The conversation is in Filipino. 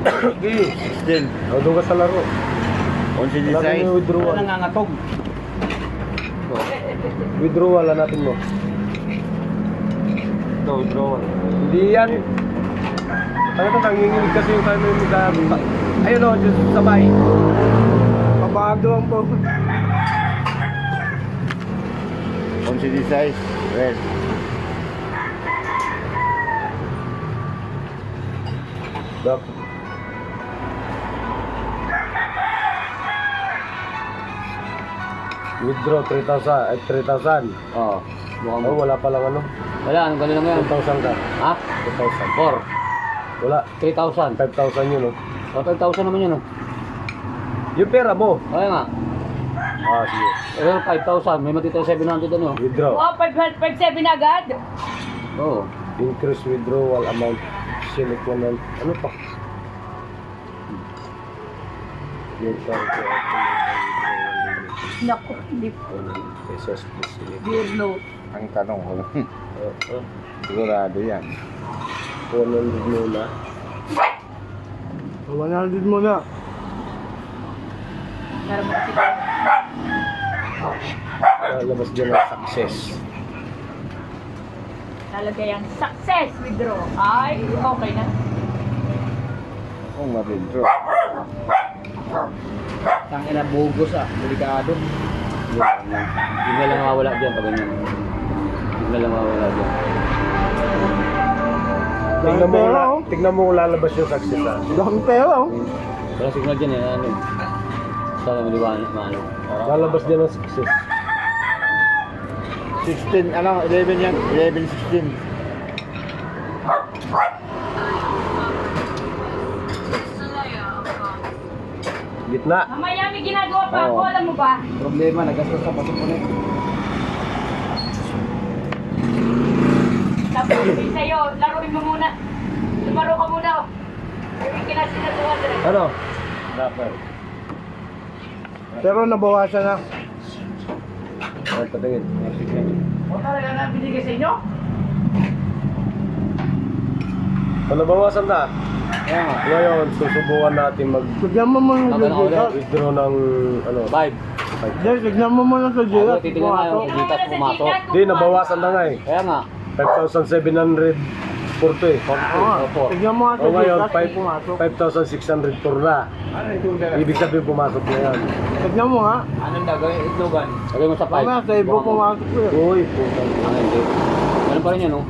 Okay. 16. O, doon ka sa laro. 11 Wala design. kang withdrawal. Nangangatog. Withdrawal natin mo. Ito, withdrawal. Hindi yan. Ano ito, nanginginig kasi yung time yung mag- ayun o, just sabay. Pabago ang po. 11 design. Red. Dok. Withdraw 3,000 at 3,000. Oo. Mukhang Oh, wala pa lang ano. wala, anong gano'n lang yan? 2,000 ka. Ha? 2,000. 4. Wala. 3,000. 5,000 yun oh. 5,000 naman yun, oh. Yung pera mo. Kaya nga. Ah, sige. Pero 5,000. May matitira 700 ano. Withdraw. Oh, 5,7 agad. Oo. Increase withdrawal amount. Select one and ano pa? Yung target Naku, hindi po. pesos plus select. Dear Lord. Ang tanong ko. Sigurado yan. 100 muna. 100 muna. Para mo kasi Labas dyan ang success. talagay ang success withdraw. Ay, okay na. Kung ma-withdraw. Tangin na bugos ah. Delikado. Yung na lang mawawala dyan pag ganyan. Yung na lang mawawala dyan. Tignan mo kung lalabas yung success ha. Dami pera oh. Wala signal dyan eh. Ano? Sana maliwanag maano. Lalabas dyan ang success. 16, ano, 11 yan. 11, 16. Gitna. Mamaya may ginagawa pa ako, Oo. alam mo ba? Problema, nagastos sa pasok ko na. Tapos sabi sa'yo, laruin mo muna. Lumaro ka muna. Yung kinasinagawa dyan. Ano? Dapat. Pero nabawasan na. Ay, patingin. O talaga na binigay sa inyo? So, nabawasan na. Kaya nga. Ngayon, susubukan natin Tignan mo muna sa Magkano Jira. mag-withdraw ng ano. 5. Dahil tignan mo muna sa Jira. Ako, titignan na yung Tingnan mo Gitas na sa pumasok. Gcash, Hindi, nabawasan na nga eh. Kaya nga. 5,740 eh. Oo, tignan mo nga sa O ngayon, Jira kung pumasok. 5,604 na. Ibig sabihin pumasok na yan. Tignan mo nga. Anong gagawin? Itlogan. Lagay mo sa 5. Mamaya sa ibo pumasok ko yun. Uy, puta. Ano hindi? Ganun pa rin yan, oh.